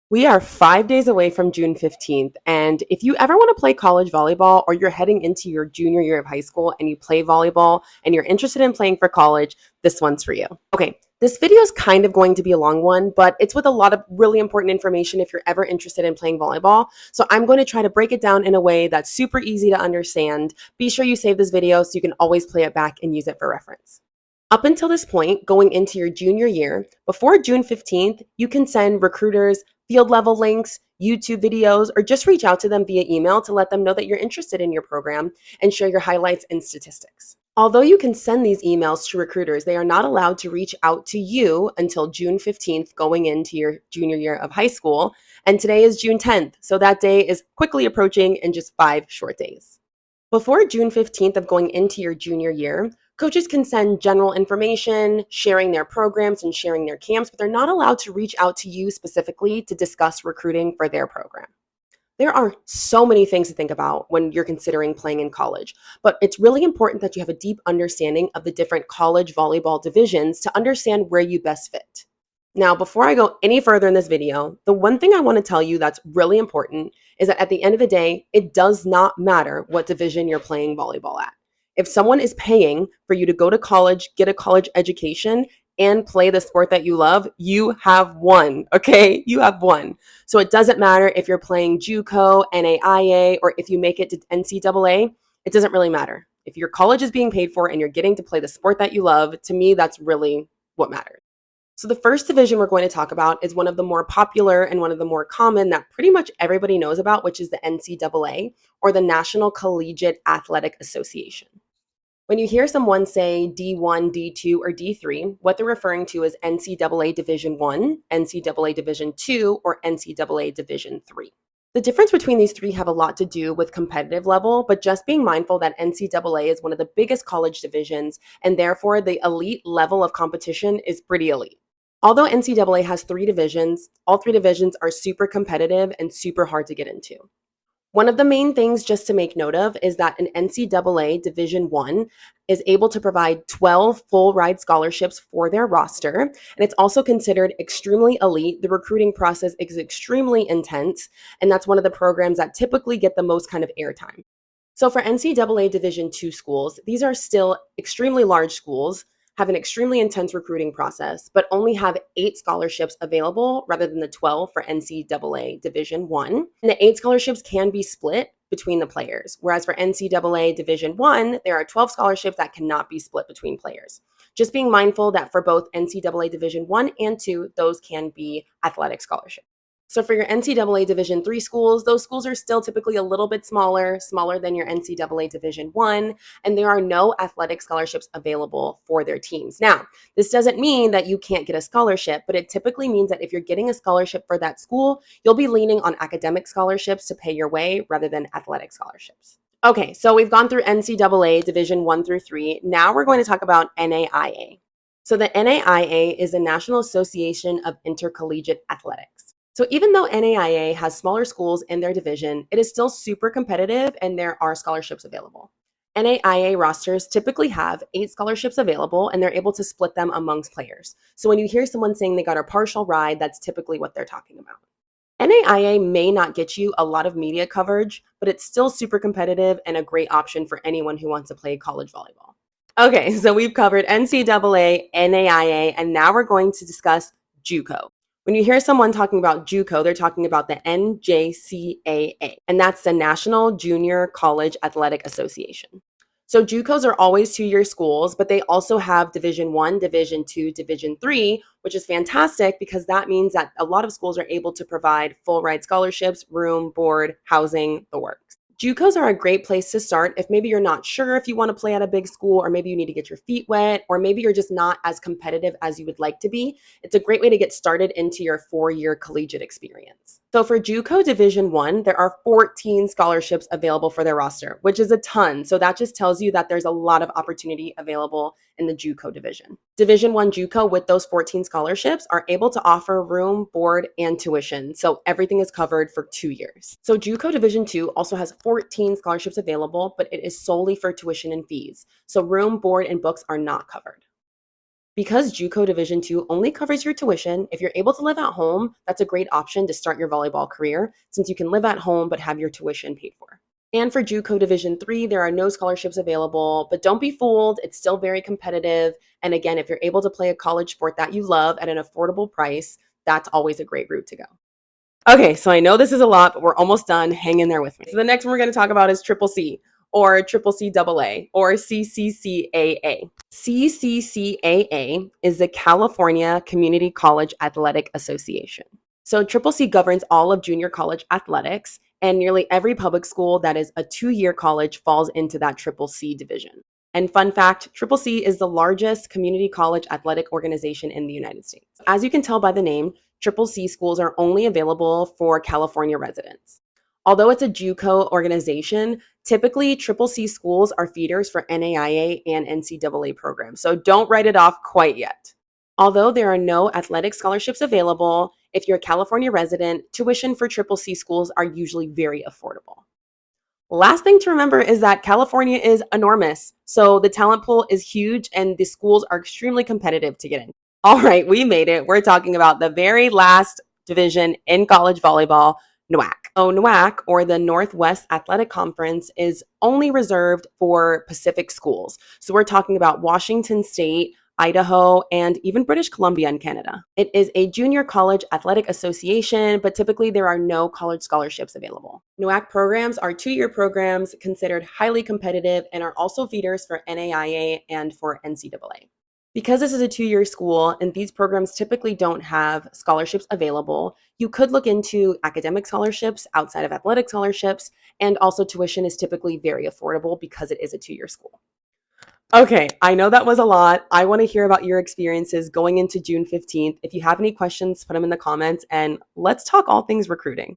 We are 5 days away from June 15th. And if you ever want to play college volleyball or you're heading into your junior year of high school and you play volleyball and you're interested in playing for college, this one's for you. Okay, this video is kind of going to be a long one, but it's with a lot of really important information if you're ever interested in playing volleyball. So I'm going to try to break it down in a way that's super easy to understand. Be sure you save this video so you can always play it back and use it for reference. Up until this point, going into your junior year, before June 15th, you can send recruiters field level links, YouTube videos, or just reach out to them via email to let them know that you're interested in your program and share your highlights and statistics. Although you can send these emails to recruiters, they are not allowed to reach out to you until June 15th, going into your junior year of high school. And today is June 10th, so that day is quickly approaching in just 5 short days. Before June 15th of going into your junior year, coaches can send general information, sharing their programs and sharing their camps, but they're not allowed to reach out to you specifically to discuss recruiting for their program. There are so many things to think about when you're considering playing in college, but it's really important that you have a deep understanding of the different college volleyball divisions to understand where you best fit. Now, before I go any further in this video, the one thing I want to tell you that's really important is that at the end of the day, it does not matter what division you're playing volleyball at. If someone is paying for you to go to college, get a college education, and play the sport that you love, you have won, okay? You have won. So it doesn't matter if you're playing JUCO, NAIA, or if you make it to NCAA, it doesn't really matter. If your college is being paid for and you're getting to play the sport that you love, to me, that's really what matters. So the first division we're going to talk about is one of the more popular and one of the more common that pretty much everybody knows about, which is the NCAA, or the National Collegiate Athletic Association. When you hear someone say D1, D2, or D3, what they're referring to is NCAA Division 1, NCAA Division 2, or NCAA Division 3. The difference between these three have a lot to do with competitive level, but just being mindful that NCAA is one of the biggest college divisions, and therefore the elite level of competition is pretty elite. Although NCAA has three divisions, all three divisions are super competitive and super hard to get into. One of the main things just to make note of is that an NCAA Division 1 is able to provide 12 full ride scholarships for their roster, and it's also considered extremely elite. The recruiting process is extremely intense, and that's one of the programs that typically get the most kind of airtime. So for NCAA Division 2 schools, these are still extremely large schools, have an extremely intense recruiting process, but only have 8 scholarships available rather than the 12 for NCAA Division 1. And the 8 scholarships can be split between the players, whereas for NCAA Division 1, there are 12 scholarships that cannot be split between players. Just being mindful that for both NCAA Division 1 and 2, those can be athletic scholarships. So for your NCAA Division 3 schools, those schools are still typically a little bit smaller than your NCAA Division 1, and there are no athletic scholarships available for their teams. Now, this doesn't mean that you can't get a scholarship, but it typically means that if you're getting a scholarship for that school, you'll be leaning on academic scholarships to pay your way rather than athletic scholarships. Okay, so we've gone through NCAA Division 1 through 3. Now we're going to talk about NAIA. So the NAIA is the National Association of Intercollegiate Athletics. So even though NAIA has smaller schools in their division, it is still super competitive and there are scholarships available. NAIA rosters typically have 8 scholarships available and they're able to split them amongst players. So when you hear someone saying they got a partial ride, that's typically what they're talking about. NAIA may not get you a lot of media coverage, but it's still super competitive and a great option for anyone who wants to play college volleyball. Okay, so we've covered NCAA, NAIA, and now we're going to discuss JUCO. When you hear someone talking about JUCO, they're talking about the NJCAA, and that's the National Junior College Athletic Association. So JUCOs are always 2-year schools, but they also have Division 1, Division 2, Division 3, which is fantastic because that means that a lot of schools are able to provide full ride scholarships, room, board, housing, the works. JUCOs are a great place to start if maybe you're not sure if you want to play at a big school, or maybe you need to get your feet wet, or maybe you're just not as competitive as you would like to be. It's a great way to get started into your 4-year collegiate experience. So for JUCO Division 1, there are 14 scholarships available for their roster, which is a ton. So that just tells you that there's a lot of opportunity available in the JUCO division. Division 1 JUCO with those 14 scholarships are able to offer room, board, and tuition. So everything is covered for 2 years. So JUCO Division 2 also has 14 scholarships available, but it is solely for tuition and fees. So room, board, and books are not covered. Because JUCO Division II only covers your tuition, if you're able to live at home, that's a great option to start your volleyball career since you can live at home but have your tuition paid for. And for JUCO Division III, there are no scholarships available, but don't be fooled, it's still very competitive. And again, if you're able to play a college sport that you love at an affordable price, that's always a great route to go. Okay, so I know this is a lot, but we're almost done. Hang in there with me. So the next one we're going to talk about is Triple C, or Triple CAA, or CCCAA. CCCAA is the California Community College Athletic Association. So Triple C governs all of junior college athletics, and nearly every public school that is a 2-year college falls into that Triple C division. And fun fact, Triple C is the largest community college athletic organization in the United States. As you can tell by the name, Triple C schools are only available for California residents. Although it's a JUCO organization, typically Triple C schools are feeders for NAIA and NCAA programs, so don't write it off quite yet. Although there are no athletic scholarships available, if you're a California resident, tuition for Triple C schools are usually very affordable. Last thing to remember is that California is enormous, so the talent pool is huge and the schools are extremely competitive to get in. All right, we made it. We're talking about the very last division in college volleyball, NWAC. So NWAC, or the Northwest Athletic Conference, is only reserved for Pacific schools. So we're talking about Washington State, Idaho, and even British Columbia in Canada. It is a junior college athletic association, but typically there are no college scholarships available. NWAC programs are 2-year programs considered highly competitive and are also feeders for NAIA and for NCAA. Because this is a 2-year school and these programs typically don't have scholarships available, you could look into academic scholarships outside of athletic scholarships, and also tuition is typically very affordable because it is a 2-year school. Okay, I know that was a lot. I want to hear about your experiences going into June 15th. If you have any questions, put them in the comments and let's talk all things recruiting.